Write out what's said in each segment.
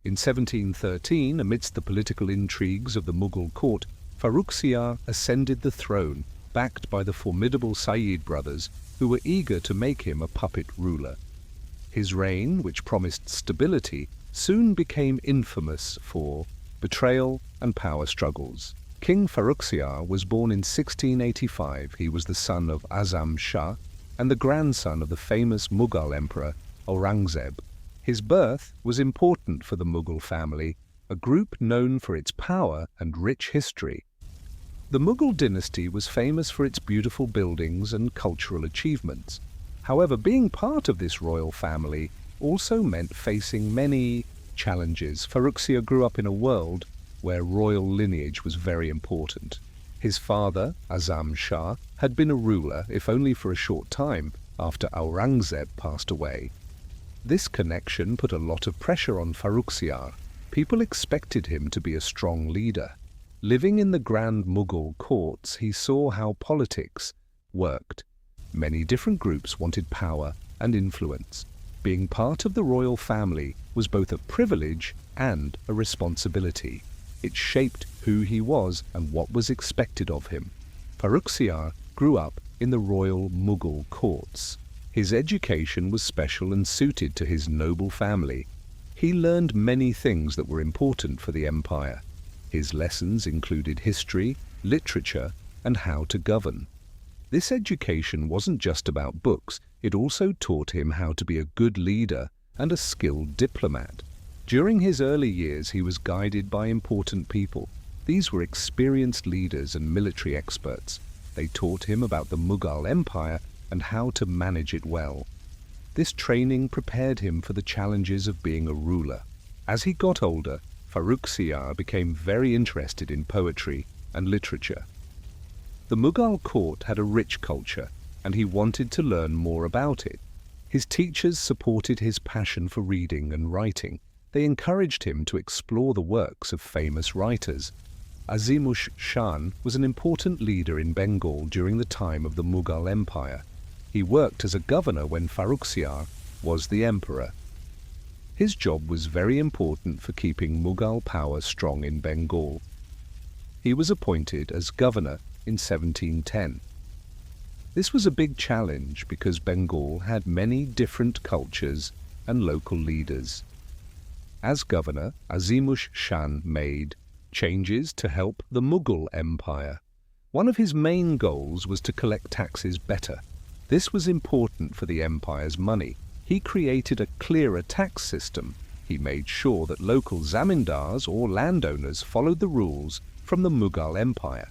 In 1713, amidst the political intrigues of the Mughal court, Farrukhsiyar ascended the throne, backed by the formidable Sayyid Brothers, who were eager to make him a puppet ruler. His reign, which promised stability, soon became infamous for betrayal and power struggles. King Farrukhsiyar was born in 1685. He was the son of Azam Shah and the grandson of the famous Mughal Emperor Aurangzeb. His birth was important for the Mughal family, a group known for its power and rich history. The Mughal dynasty was famous for its beautiful buildings and cultural achievements. However, being part of this royal family also meant facing many challenges. Farrukhsiyar grew up in a world where royal lineage was very important. His father, Azam Shah, had been a ruler, if only for a short time, after Aurangzeb passed away. This connection put a lot of pressure on Farrukhsiyar. People expected him to be a strong leader. Living in the grand Mughal courts, he saw how politics worked. Many different groups wanted power and influence. Being part of the royal family was both a privilege and a responsibility. It shaped who he was and what was expected of him. Farrukhsiyar grew up in the royal Mughal courts. His education was special and suited to his noble family. He learned many things that were important for the empire. His lessons included history, literature, and how to govern. This education wasn't just about books, it also taught him how to be a good leader and a skilled diplomat. During his early years, he was guided by important people. These were experienced leaders and military experts. They taught him about the Mughal Empire and how to manage it well. This training prepared him for the challenges of being a ruler. As he got older, Farrukhsiyar became very interested in poetry and literature. The Mughal court had a rich culture, and he wanted to learn more about it. His teachers supported his passion for reading and writing. They encouraged him to explore the works of famous writers. Azimush Shan was an important leader in Bengal during the time of the Mughal Empire. He worked as a governor when Farrukhsiyar was the emperor. His job was very important for keeping Mughal power strong in Bengal. He was appointed as governor in 1710. This was a big challenge because Bengal had many different cultures and local leaders. As governor, Azimush Shan made changes to help the Mughal Empire. One of his main goals was to collect taxes better. This was important for the empire's money. He created a clearer tax system. He made sure that local zamindars or landowners followed the rules from the Mughal Empire.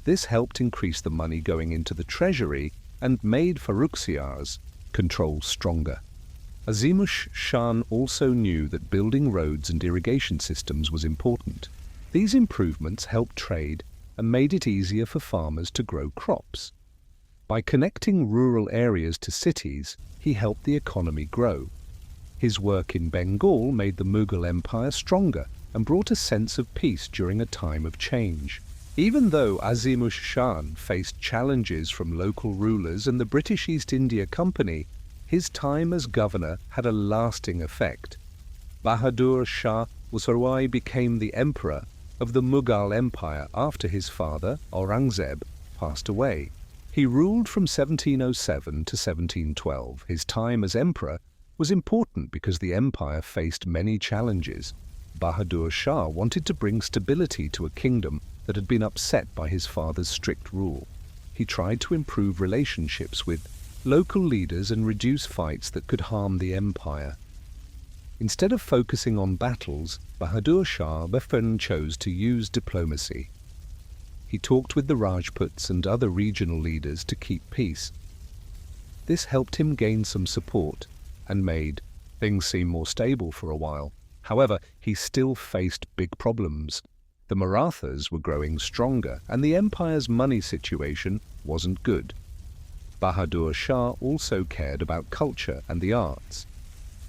This helped increase the money going into the treasury and made Farrukhsiyar's control stronger. Azimush Shan also knew that building roads and irrigation systems was important. These improvements helped trade and made it easier for farmers to grow crops. By connecting rural areas to cities, he helped the economy grow. His work in Bengal made the Mughal Empire stronger and brought a sense of peace during a time of change. Even though Azimush Shan faced challenges from local rulers and the British East India Company, his time as governor had a lasting effect. Bahadur Shah Usarwai became the emperor of the Mughal Empire after his father, Aurangzeb, passed away. He ruled from 1707 to 1712. His time as emperor was important because the empire faced many challenges. Bahadur Shah wanted to bring stability to a kingdom that had been upset by his father's strict rule. He tried to improve relationships with local leaders and reduce fights that could harm the empire. Instead of focusing on battles, Bahadur Shah often chose to use diplomacy. He talked with the Rajputs and other regional leaders to keep peace. This helped him gain some support and made things seem more stable for a while. However, he still faced big problems. The Marathas were growing stronger and the empire's money situation wasn't good. Bahadur Shah also cared about culture and the arts.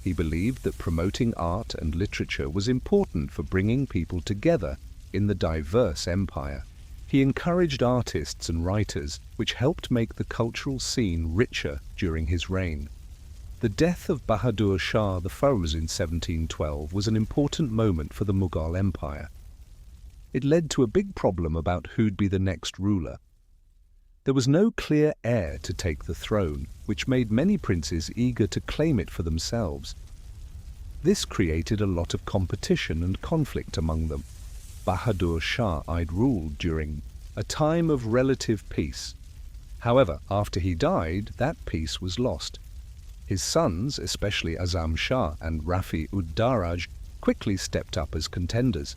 He believed that promoting art and literature was important for bringing people together in the diverse empire. He encouraged artists and writers, which helped make the cultural scene richer during his reign. The death of Bahadur Shah the Firuz in 1712 was an important moment for the Mughal Empire. It led to a big problem about who'd be the next ruler. There was no clear heir to take the throne, which made many princes eager to claim it for themselves. This created a lot of competition and conflict among them. Bahadur Shah I'd ruled during a time of relative peace. However, after he died, that peace was lost. His sons, especially Azam Shah and Rafi ud Daraj, quickly stepped up as contenders.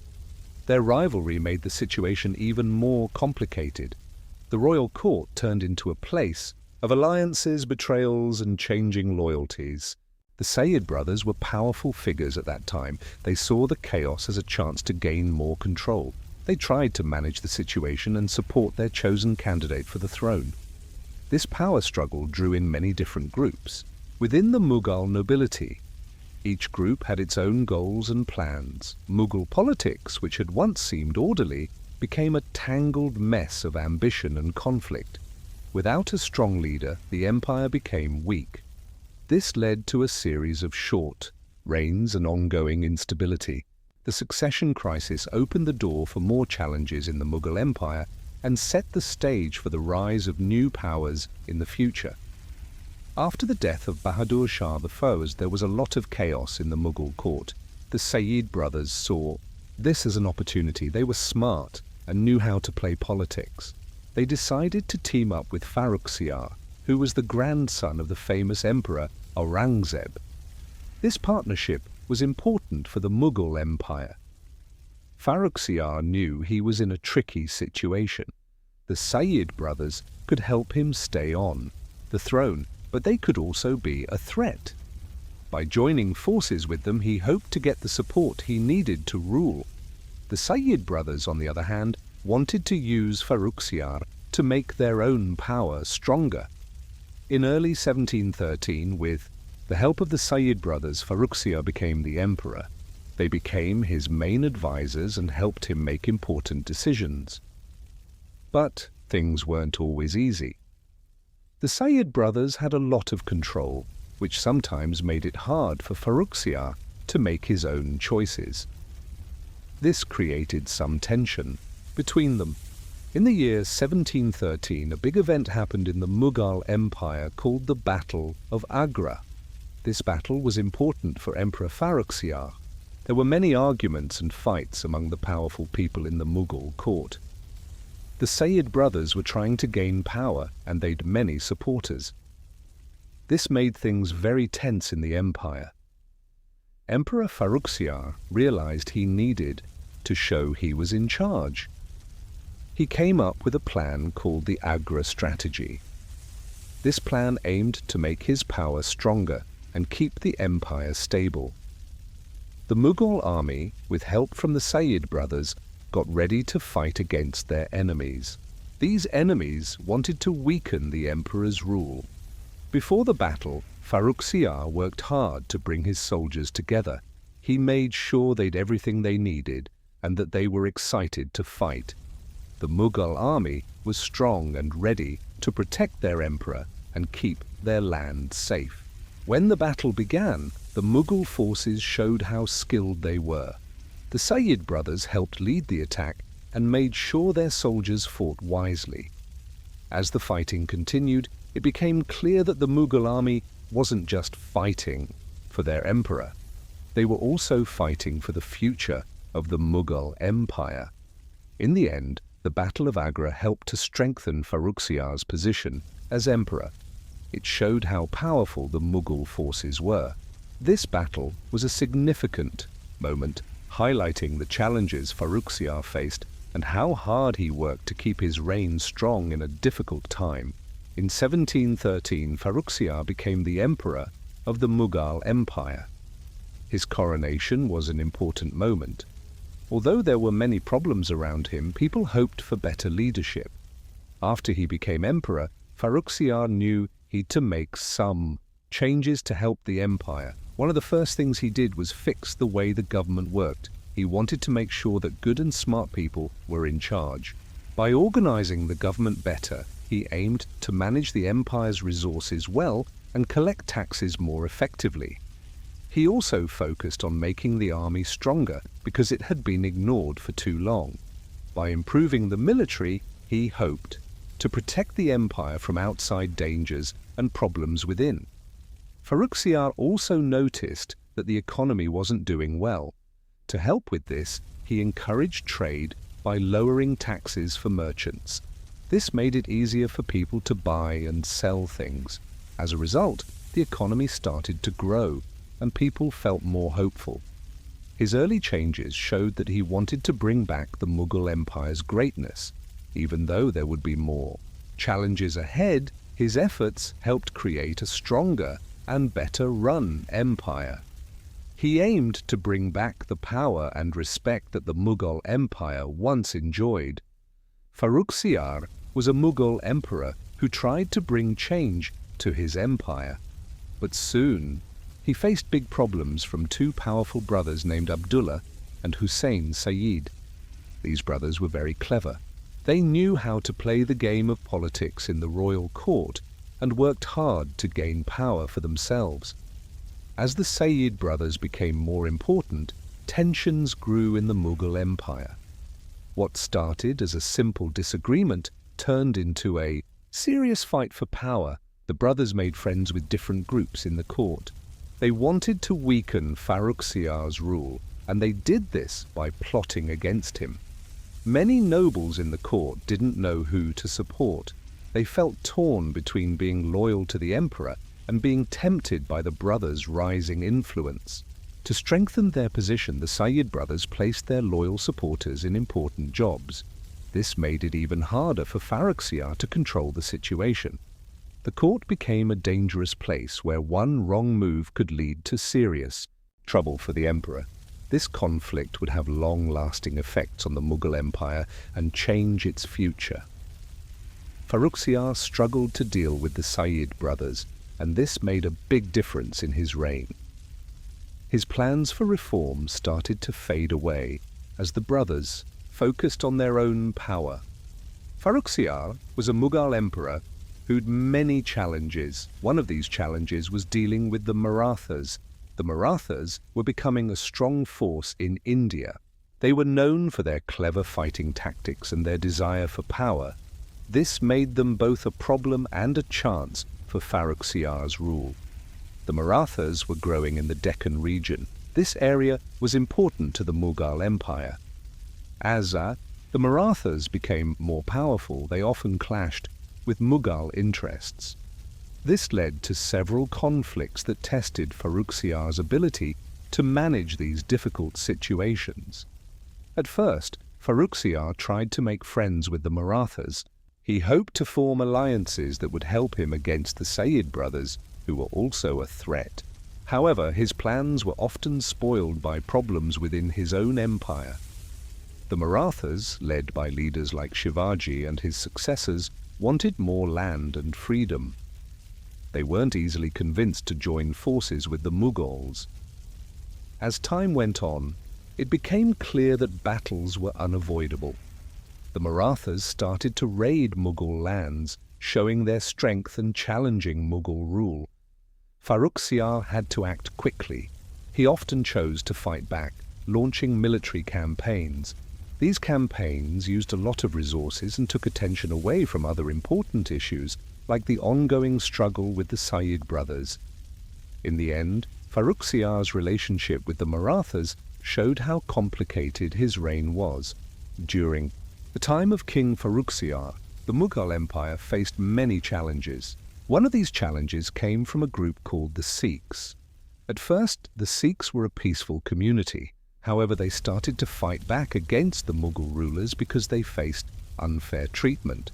Their rivalry made the situation even more complicated. The royal court turned into a place of alliances, betrayals, and changing loyalties. The Sayyid brothers were powerful figures at that time. They saw the chaos as a chance to gain more control. They tried to manage the situation and support their chosen candidate for the throne. This power struggle drew in many different groups. Within the Mughal nobility, each group had its own goals and plans. Mughal politics, which had once seemed orderly, became a tangled mess of ambition and conflict. Without a strong leader, the empire became weak. This led to a series of short reigns and ongoing instability. The succession crisis opened the door for more challenges in the Mughal Empire and set the stage for the rise of new powers in the future. After the death of Bahadur Shah the Firuz, there was a lot of chaos in the Mughal court. The Sayyid brothers saw this as an opportunity. They were smart and knew how to play politics. They decided to team up with Farrukhsiyar, who was the grandson of the famous emperor Aurangzeb. This partnership was important for the Mughal Empire. Farrukhsiyar knew he was in a tricky situation. The Sayyid brothers could help him stay on the throne, but they could also be a threat. By joining forces with them, he hoped to get the support he needed to rule. The Sayyid brothers, on the other hand, wanted to use Farrukhsiyar to make their own power stronger. In early 1713, with the help of the Sayyid brothers, Farrukhsiyar became the emperor. They became his main advisors and helped him make important decisions. But things weren't always easy. The Sayyid brothers had a lot of control, which sometimes made it hard for Farrukhsiyar to make his own choices. This created some tension between them. In the year 1713, a big event happened in the Mughal Empire called the Battle of Agra. This battle was important for Emperor Farrukhsiyar. There were many arguments and fights among the powerful people in the Mughal court. The Sayyid brothers were trying to gain power, and they'd many supporters. This made things very tense in the empire. Emperor Farrukhsiyar realized he needed to show he was in charge. He came up with a plan called the Agra strategy. This plan aimed to make his power stronger and keep the empire stable. The Mughal army, with help from the Sayyid brothers, got ready to fight against their enemies. These enemies wanted to weaken the emperor's rule. Before the battle, Farrukhsiyar worked hard to bring his soldiers together. He made sure they'd everything they needed and that they were excited to fight. The Mughal army was strong and ready to protect their emperor and keep their land safe. When the battle began, the Mughal forces showed how skilled they were. The Sayyid brothers helped lead the attack and made sure their soldiers fought wisely. As the fighting continued, it became clear that the Mughal army wasn't just fighting for their emperor. They were also fighting for the future of the Mughal Empire. In the end, the Battle of Agra helped to strengthen Farrukhsiyar's position as emperor. It showed how powerful the Mughal forces were. This battle was a significant moment, highlighting the challenges Farrukhsiyar faced and how hard he worked to keep his reign strong in a difficult time. In 1713, Farrukhsiyar became the emperor of the Mughal Empire. His coronation was an important moment. Although there were many problems around him, people hoped for better leadership. After he became emperor, Farrukhsiyar knew he'd to make some changes to help the empire. One of the first things he did was fix the way the government worked. He wanted to make sure that good and smart people were in charge. By organizing the government better, he aimed to manage the empire's resources well and collect taxes more effectively. He also focused on making the army stronger because it had been ignored for too long. By improving the military, he hoped to protect the empire from outside dangers and problems within. Farrukhsiyar also noticed that the economy wasn't doing well. To help with this, he encouraged trade by lowering taxes for merchants. This made it easier for people to buy and sell things. As a result, the economy started to grow, and people felt more hopeful. His early changes showed that he wanted to bring back the Mughal Empire's greatness. Even though there would be more challenges ahead, his efforts helped create a stronger and better-run empire. He aimed to bring back the power and respect that the Mughal Empire once enjoyed. Farrukhsiyar was a Mughal emperor who tried to bring change to his empire. But soon, he faced big problems from two powerful brothers named Abdullah and Hussein Sayyid. These brothers were very clever. They knew how to play the game of politics in the royal court and worked hard to gain power for themselves. As the Sayyid brothers became more important, tensions grew in the Mughal Empire. What started as a simple disagreement turned into a serious fight for power. The brothers made friends with different groups in the court. They wanted to weaken Farrukhsiyar's rule, and they did this by plotting against him. Many nobles in the court didn't know who to support. They felt torn between being loyal to the emperor and being tempted by the brothers' rising influence. To strengthen their position, the Sayyid brothers placed their loyal supporters in important jobs. This made it even harder for Farrukhsiyar to control the situation. The court became a dangerous place where one wrong move could lead to serious trouble for the emperor. This conflict would have long-lasting effects on the Mughal Empire and change its future. Farrukhsiyar struggled to deal with the Sayyid brothers, and this made a big difference in his reign. His plans for reform started to fade away as the brothers focused on their own power. Farrukhsiyar was a Mughal emperor who'd many challenges. One of these challenges was dealing with the Marathas. The Marathas were becoming a strong force in India. They were known for their clever fighting tactics and their desire for power. This made them both a problem and a chance for Farrukhsiyar's rule. The Marathas were growing in the Deccan region. This area was important to the Mughal Empire. As the Marathas became more powerful, they often clashed with Mughal interests. This led to several conflicts that tested Farrukhsiyar's ability to manage these difficult situations. At first, Farrukhsiyar tried to make friends with the Marathas. He hoped to form alliances that would help him against the Sayyid brothers, who were also a threat. However, his plans were often spoiled by problems within his own empire. The Marathas, led by leaders like Shivaji and his successors, wanted more land and freedom. They weren't easily convinced to join forces with the Mughals. As time went on, it became clear that battles were unavoidable. The Marathas started to raid Mughal lands, showing their strength and challenging Mughal rule. Farrukhsiyar had to act quickly. He often chose to fight back, launching military campaigns. These campaigns used a lot of resources and took attention away from other important issues, like the ongoing struggle with the Sayyid brothers. In the end, Farrukhsiyar's relationship with the Marathas showed how complicated his reign was. During the time of King Farrukhsiyar, the Mughal Empire faced many challenges. One of these challenges came from a group called the Sikhs. At first, the Sikhs were a peaceful community. However, they started to fight back against the Mughal rulers because they faced unfair treatment.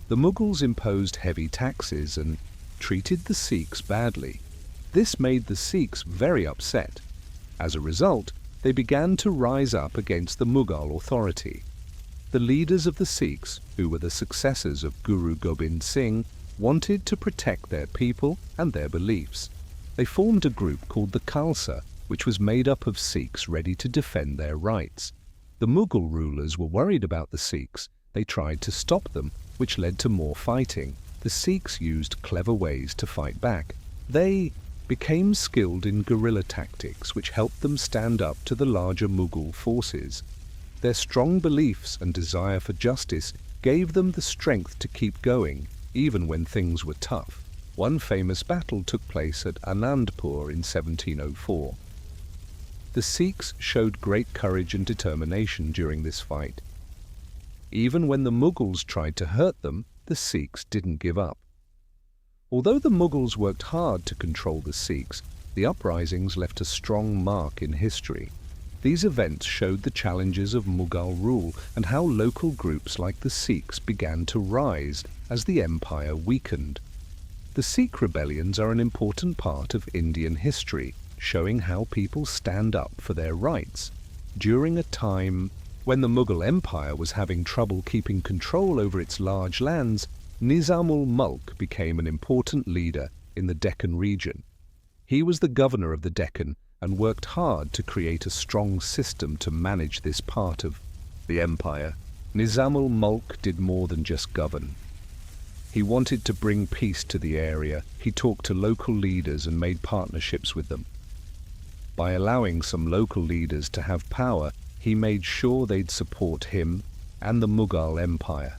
The Mughals imposed heavy taxes and treated the Sikhs badly. This made the Sikhs very upset. As a result, they began to rise up against the Mughal authority. The leaders of the Sikhs, who were the successors of Guru Gobind Singh, wanted to protect their people and their beliefs. They formed a group called the Khalsa, which was made up of Sikhs ready to defend their rights. The Mughal rulers were worried about the Sikhs. They tried to stop them, which led to more fighting. The Sikhs used clever ways to fight back. They became skilled in guerrilla tactics, which helped them stand up to the larger Mughal forces. Their strong beliefs and desire for justice gave them the strength to keep going, even when things were tough. One famous battle took place at Anandpur in 1704. The Sikhs showed great courage and determination during this fight. Even when the Mughals tried to hurt them, the Sikhs didn't give up. Although the Mughals worked hard to control the Sikhs, the uprisings left a strong mark in history. These events showed the challenges of Mughal rule and how local groups like the Sikhs began to rise as the empire weakened. The Sikh rebellions are an important part of Indian history, showing how people stand up for their rights. During a time when the Mughal Empire was having trouble keeping control over its large lands, Nizam-ul-Mulk became an important leader in the Deccan region. He was the governor of the Deccan and worked hard to create a strong system to manage this part of the empire. Nizam-ul-Mulk did more than just govern. He wanted to bring peace to the area. He talked to local leaders and made partnerships with them. By allowing some local leaders to have power, he made sure they'd support him and the Mughal Empire.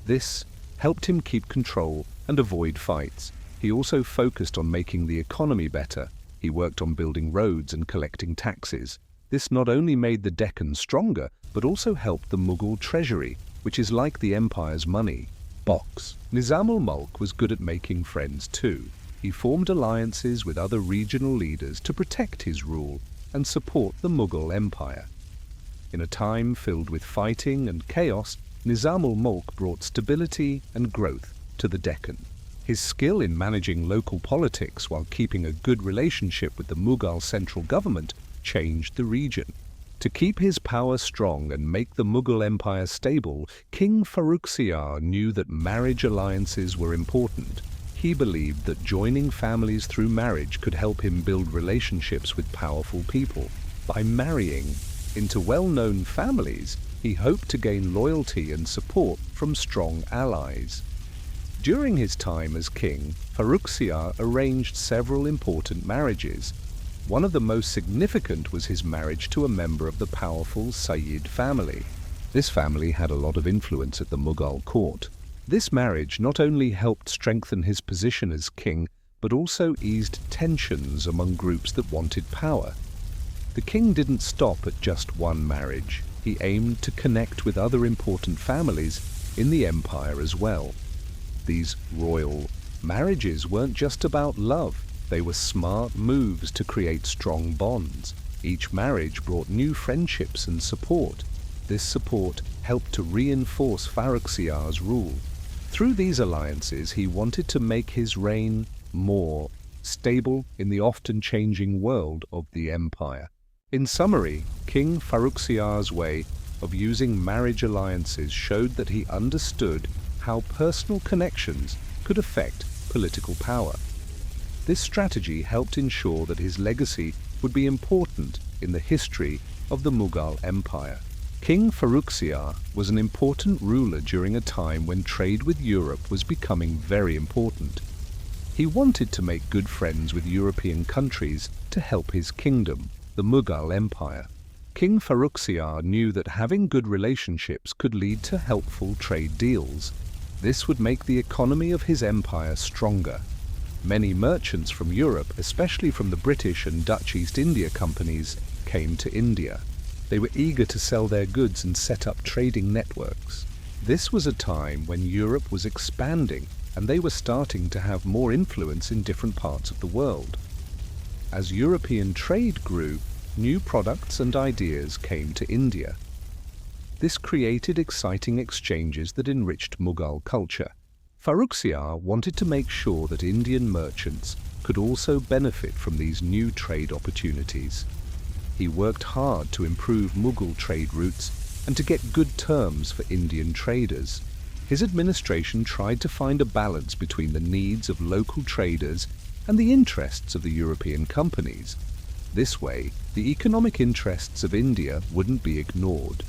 This helped him keep control and avoid fights. He also focused on making the economy better. He worked on building roads and collecting taxes. This not only made the Deccan stronger, but also helped the Mughal treasury, which is like the empire's money box. Nizam-ul-Mulk was good at making friends too. He formed alliances with other regional leaders to protect his rule and support the Mughal Empire. In a time filled with fighting and chaos, Nizam-ul-Mulk brought stability and growth to the Deccan. His skill in managing local politics while keeping a good relationship with the Mughal central government changed the region. To keep his power strong and make the Mughal Empire stable, King Farrukhsiyar knew that marriage alliances were important. He believed that joining families through marriage could help him build relationships with powerful people. By marrying into well-known families, he hoped to gain loyalty and support from strong allies. During his time as king, Farrukhsiyar arranged several important marriages. One of the most significant was his marriage to a member of the powerful Sayyid family. This family had a lot of influence at the Mughal court. This marriage not only helped strengthen his position as king, but also eased tensions among groups that wanted power. The king didn't stop at just one marriage. He aimed to connect with other important families in the empire as well. These royal marriages weren't just about love. They were smart moves to create strong bonds. Each marriage brought new friendships and support. This support helped to reinforce Farrukhsiyar's rule. Through these alliances, he wanted to make his reign more stable in the often changing world of the empire. In summary, King Farrukhsiyar's way of using marriage alliances showed that he understood how personal connections could affect political power. This strategy helped ensure that his legacy would be important in the history of the Mughal Empire. King Farrukhsiyar was an important ruler during a time when trade with Europe was becoming very important. He wanted to make good friends with European countries to help his kingdom, the Mughal Empire. King Farrukhsiyar knew that having good relationships could lead to helpful trade deals. This would make the economy of his empire stronger. Many merchants from Europe, especially from the British and Dutch East India companies, came to India. They were eager to sell their goods and set up trading networks. This was a time when Europe was expanding and they were starting to have more influence in different parts of the world. As European trade grew, new products and ideas came to India. This created exciting exchanges that enriched Mughal culture. Farrukhsiyar wanted to make sure that Indian merchants could also benefit from these new trade opportunities. He worked hard to improve Mughal trade routes and to get good terms for Indian traders. His administration tried to find a balance between the needs of local traders and the interests of the European companies. This way, the economic interests of India wouldn't be ignored.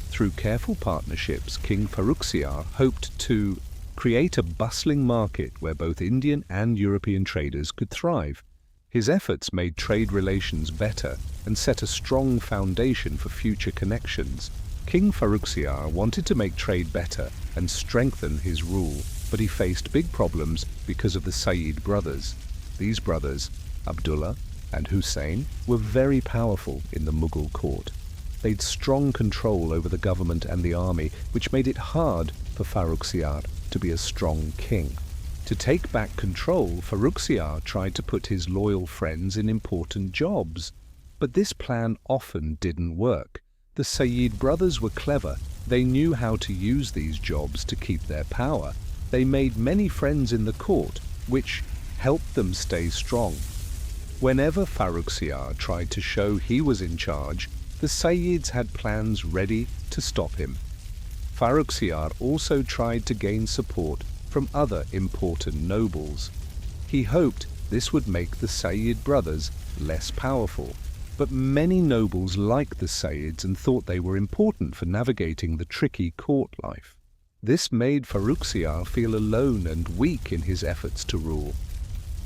Through careful partnerships, King Farrukhsiyar hoped to create a bustling market where both Indian and European traders could thrive. His efforts made trade relations better and set a strong foundation for future connections. King Farrukhsiyar wanted to make trade better and strengthen his rule, but he faced big problems because of the Sayyid brothers. These brothers, Abdullah and Hussein, were very powerful in the Mughal court. They'd strong control over the government and the army, which made it hard for Farrukhsiyar to be a strong king. To take back control, Farrukhsiyar tried to put his loyal friends in important jobs. But this plan often didn't work. The Sayyid brothers were clever. They knew how to use these jobs to keep their power. They made many friends in the court, which helped them stay strong. Whenever Farrukhsiyar tried to show he was in charge, the Sayyids had plans ready to stop him. Farrukhsiyar also tried to gain support from other important nobles. He hoped this would make the Sayyid brothers less powerful. But many nobles liked the Sayyids and thought they were important for navigating the tricky court life. This made Farrukhsiyar feel alone and weak in his efforts to rule.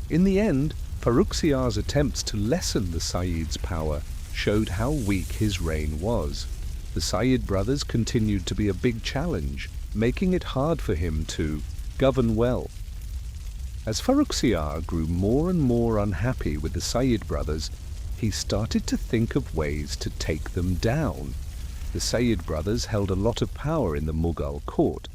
In the end, Farrukhsiyar's attempts to lessen the Sayyids' power showed how weak his reign was. The Sayyid brothers continued to be a big challenge, making it hard for him to govern well. As Farrukhsiyar grew more and more unhappy with the Sayyid brothers, he started to think of ways to take them down. The Sayyid brothers held a lot of power in the Mughal court.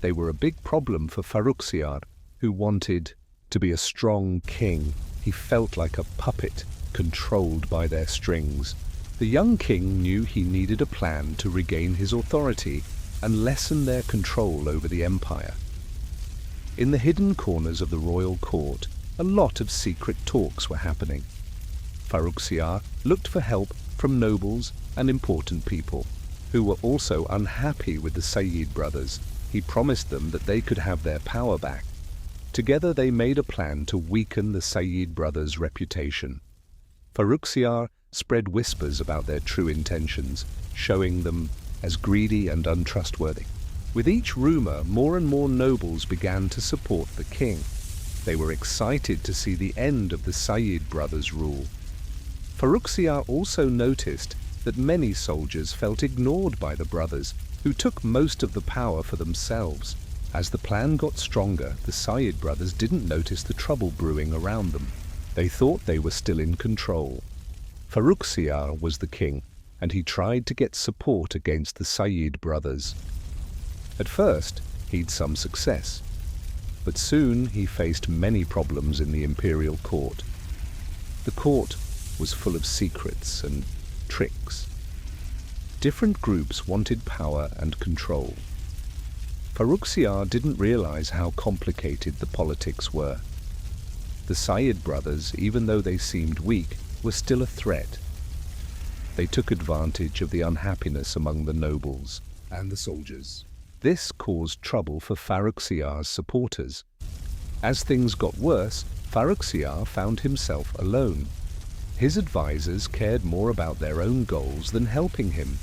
They were a big problem for Farrukhsiyar, who wanted to be a strong king. He felt like a puppet, controlled by their strings. The young king knew he needed a plan to regain his authority and lessen their control over the empire. In the hidden corners of the royal court, a lot of secret talks were happening. Farrukhsiyar looked for help from nobles and important people, who were also unhappy with the Sayyid brothers. He promised them that they could have their power back. Together they made a plan to weaken the Sayyid brothers' reputation. Farrukhsiyar spread whispers about their true intentions, showing them as greedy and untrustworthy. With each rumor, more and more nobles began to support the king. They were excited to see the end of the Sayyid brothers' rule. Farrukhsiyar also noticed that many soldiers felt ignored by the brothers, who took most of the power for themselves. As the plan got stronger, the Sayyid brothers didn't notice the trouble brewing around them. They thought they were still in control. Farrukhsiyar was the king, and he tried to get support against the Sayyid brothers. At first, he'd some success, but soon he faced many problems in the imperial court. The court was full of secrets and tricks. Different groups wanted power and control. Farrukhsiyar didn't realize how complicated the politics were. The Sayyid brothers, even though they seemed weak, were still a threat. They took advantage of the unhappiness among the nobles and the soldiers. This caused trouble for Farrukhsiyar's supporters. As things got worse, Farrukhsiyar found himself alone. His advisors cared more about their own goals than helping him.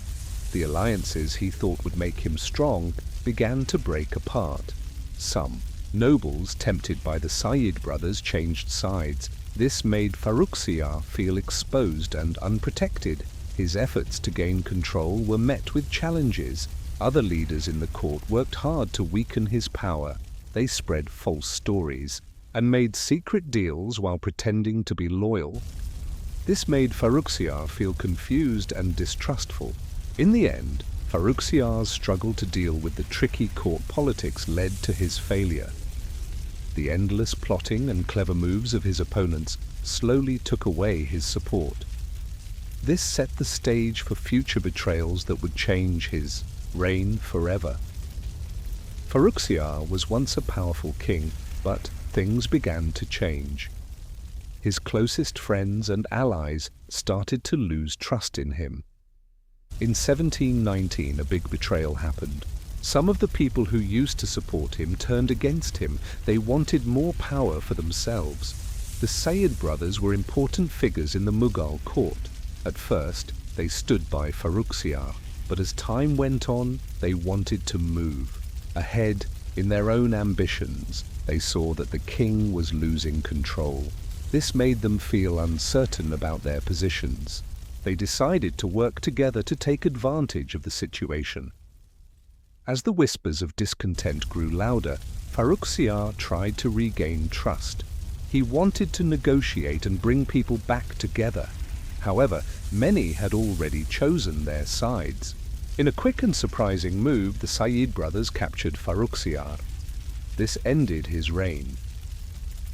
The alliances he thought would make him strong began to break apart. Some nobles, tempted by the Sayyid brothers, changed sides. This made Farrukhsiyar feel exposed and unprotected. His efforts to gain control were met with challenges. Other leaders in the court worked hard to weaken his power. They spread false stories and made secret deals while pretending to be loyal. This made Farrukhsiyar feel confused and distrustful. In the end, Farrukhsiyar's struggle to deal with the tricky court politics led to his failure. The endless plotting and clever moves of his opponents slowly took away his support. This set the stage for future betrayals that would change his reign forever. Farrukhsiyar was once a powerful king, but things began to change. His closest friends and allies started to lose trust in him. In 1719, a big betrayal happened. Some of the people who used to support him turned against him. They wanted more power for themselves. The Sayyid brothers were important figures in the Mughal court. At first, they stood by Farrukhsiyar, but as time went on, they wanted to move ahead In their own ambitions, they saw that the king was losing control. This made them feel uncertain about their positions. They decided to work together to take advantage of the situation. As the whispers of discontent grew louder, Farrukhsiyar tried to regain trust. He wanted to negotiate and bring people back together. However, many had already chosen their sides. In a quick and surprising move, the Sayyid brothers captured Farrukhsiyar. This ended his reign.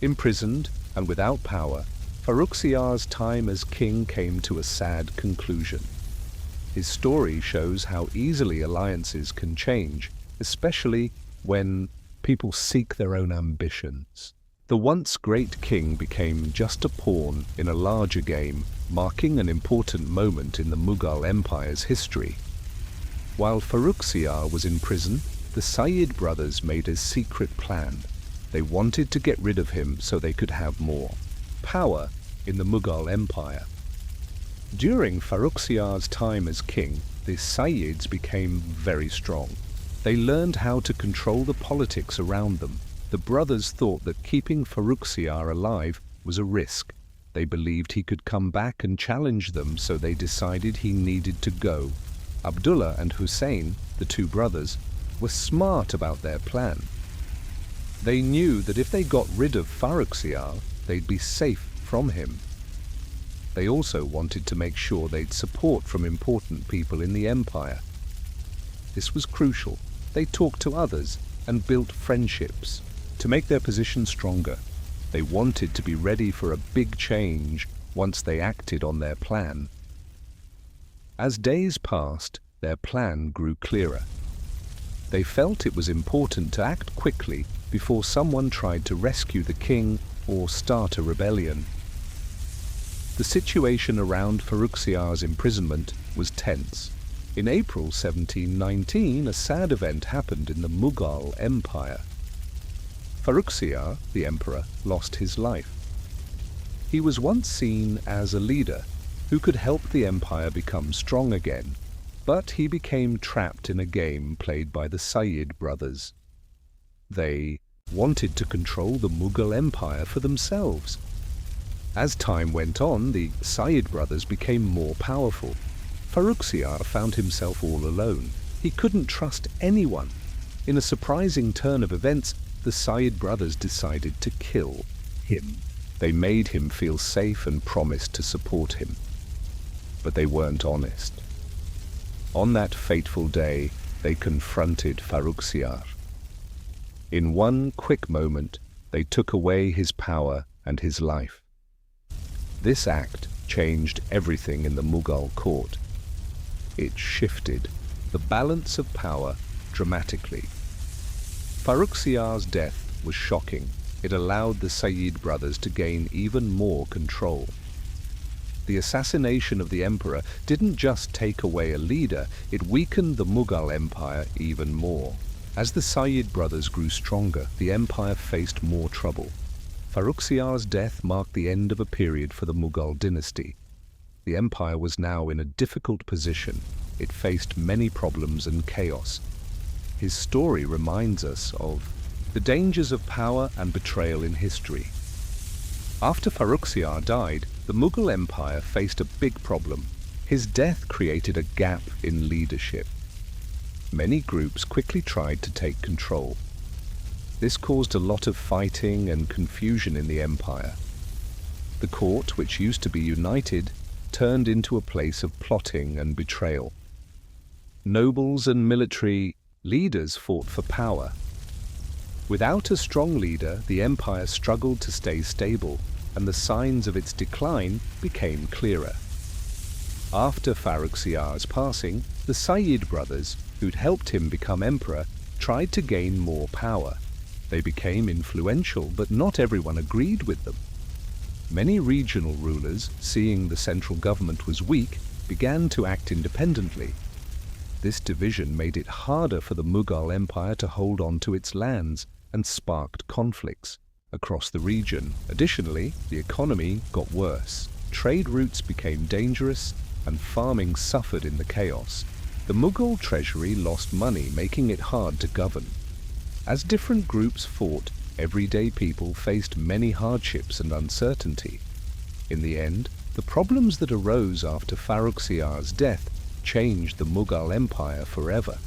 Imprisoned and without power, Farrukhsiyar's time as king came to a sad conclusion. His story shows how easily alliances can change, especially when people seek their own ambitions. The once great king became just a pawn in a larger game, marking an important moment in the Mughal Empire's history. While Farrukhsiyar was in prison, the Sayyid brothers made a secret plan. They wanted to get rid of him so they could have more power in the Mughal Empire. During Farrukhsiyar's time as king, the Sayyids became very strong. They learned how to control the politics around them. The brothers thought that keeping Farrukhsiyar alive was a risk. They believed he could come back and challenge them, so they decided he needed to go. Abdullah and Hussein, the two brothers, were smart about their plan. They knew that if they got rid of Farrukhsiyar, they'd be safe from him. They also wanted to make sure they'd support from important people in the empire. This was crucial. They talked to others and built friendships to make their position stronger. They wanted to be ready for a big change once they acted on their plan. As days passed, their plan grew clearer. They felt it was important to act quickly before someone tried to rescue the king or start a rebellion. The situation around Farrukhsiyar's imprisonment was tense. In April 1719, a sad event happened in the Mughal Empire. Farrukhsiyar, the emperor, lost his life. He was once seen as a leader who could help the empire become strong again, but he became trapped in a game played by the Sayyid brothers. They wanted to control the Mughal Empire for themselves. As time went on, the Sayyid brothers became more powerful. Farrukhsiyar found himself all alone. He couldn't trust anyone. In a surprising turn of events, the Sayyid brothers decided to kill him. They made him feel safe and promised to support him. But they weren't honest. On that fateful day, they confronted Farrukhsiyar. In one quick moment, they took away his power and his life. This act changed everything in the Mughal court. It shifted the balance of power dramatically. Farrukhsiyar's death was shocking. It allowed the Sayyid brothers to gain even more control. The assassination of the emperor didn't just take away a leader, it weakened the Mughal Empire even more. As the Sayyid brothers grew stronger, the empire faced more trouble. Farrukhsiyar's death marked the end of a period for the Mughal dynasty. The empire was now in a difficult position. It faced many problems and chaos. His story reminds us of the dangers of power and betrayal in history. After Farrukhsiyar died, the Mughal Empire faced a big problem. His death created a gap in leadership. Many groups quickly tried to take control. This caused a lot of fighting and confusion in the empire. The court, which used to be united, turned into a place of plotting and betrayal. Nobles and military leaders fought for power. Without a strong leader, the empire struggled to stay stable, and the signs of its decline became clearer. After Farrukhsiyar's passing, the Sayyid brothers, who'd helped him become emperor, tried to gain more power. They became influential, but not everyone agreed with them. Many regional rulers, seeing the central government was weak, began to act independently. This division made it harder for the Mughal Empire to hold on to its lands and sparked conflicts across the region. Additionally, the economy got worse. Trade routes became dangerous and farming suffered in the chaos. The Mughal treasury lost money, making it hard to govern. As different groups fought, everyday people faced many hardships and uncertainty. In the end, the problems that arose after Farrukhsiyar's death changed the Mughal Empire forever.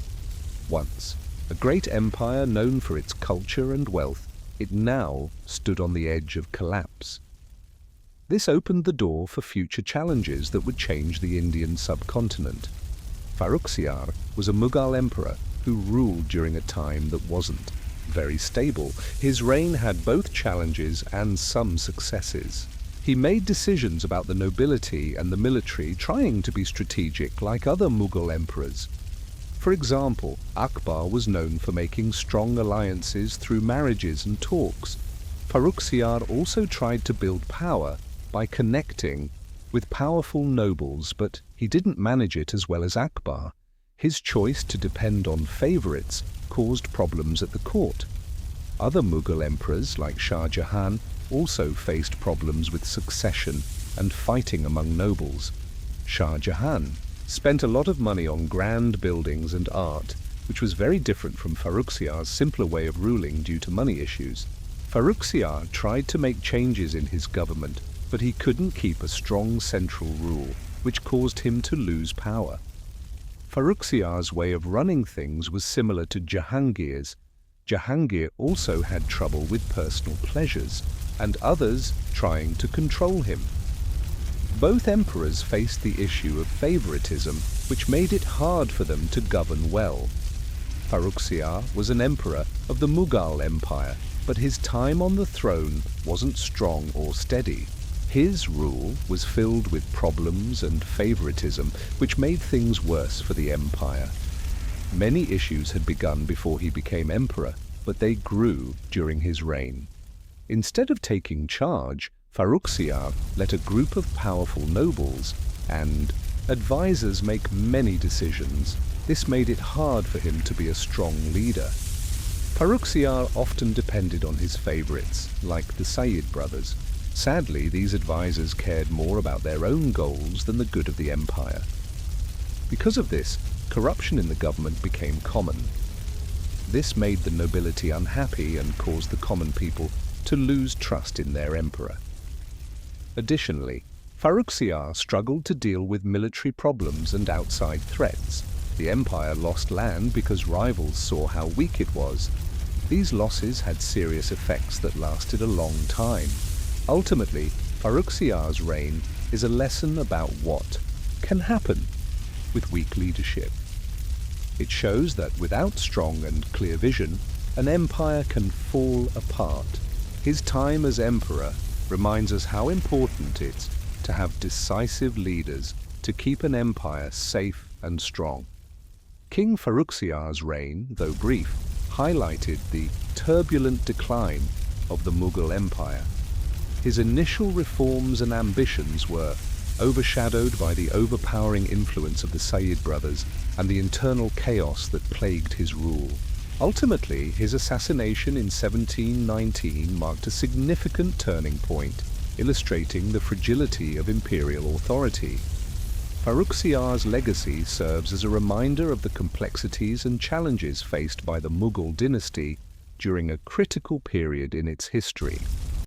Once a great empire known for its culture and wealth, it now stood on the edge of collapse. This opened the door for future challenges that would change the Indian subcontinent. Farrukhsiyar was a Mughal emperor who ruled during a time that wasn't very stable. His reign had both challenges and some successes. He made decisions about the nobility and the military, trying to be strategic like other Mughal emperors. For example, Akbar was known for making strong alliances through marriages and talks. Farrukhsiyar also tried to build power by connecting with powerful nobles, but he didn't manage it as well as Akbar. His choice to depend on favorites caused problems at the court. Other Mughal emperors, like Shah Jahan, also faced problems with succession and fighting among nobles. Shah Jahan spent a lot of money on grand buildings and art, which was very different from Farrukhsiyar's simpler way of ruling due to money issues. Farrukhsiyar tried to make changes in his government, but he couldn't keep a strong central rule, which caused him to lose power. Farrukhsiyar's way of running things was similar to Jahangir's. Jahangir also had trouble with personal pleasures, and others trying to control him. Both emperors faced the issue of favoritism, which made it hard for them to govern well. Farrukhsiyar was an emperor of the Mughal Empire, but his time on the throne wasn't strong or steady. His rule was filled with problems and favoritism, which made things worse for the empire. Many issues had begun before he became emperor, but they grew during his reign. Instead of taking charge, Farrukhsiyar let a group of powerful nobles and advisors make many decisions. This made it hard for him to be a strong leader. Farrukhsiyar often depended on his favorites, like the Sayyid Brothers. Sadly, these advisors cared more about their own goals than the good of the empire. Because of this, corruption in the government became common. This made the nobility unhappy and caused the common people to lose trust in their emperor. Additionally, Farrukhsiyar struggled to deal with military problems and outside threats. The empire lost land because rivals saw how weak it was. These losses had serious effects that lasted a long time. Ultimately, Farrukhsiyar's reign is a lesson about what can happen with weak leadership. It shows that without strong and clear vision, an empire can fall apart. His time as emperor reminds us how important it is to have decisive leaders to keep an empire safe and strong. King Farrukhsiyar's reign, though brief, highlighted the turbulent decline of the Mughal Empire. His initial reforms and ambitions were overshadowed by the overpowering influence of the Sayyid Brothers and the internal chaos that plagued his rule. Ultimately, his assassination in 1719 marked a significant turning point, illustrating the fragility of imperial authority. Farrukhsiyar's legacy serves as a reminder of the complexities and challenges faced by the Mughal dynasty during a critical period in its history.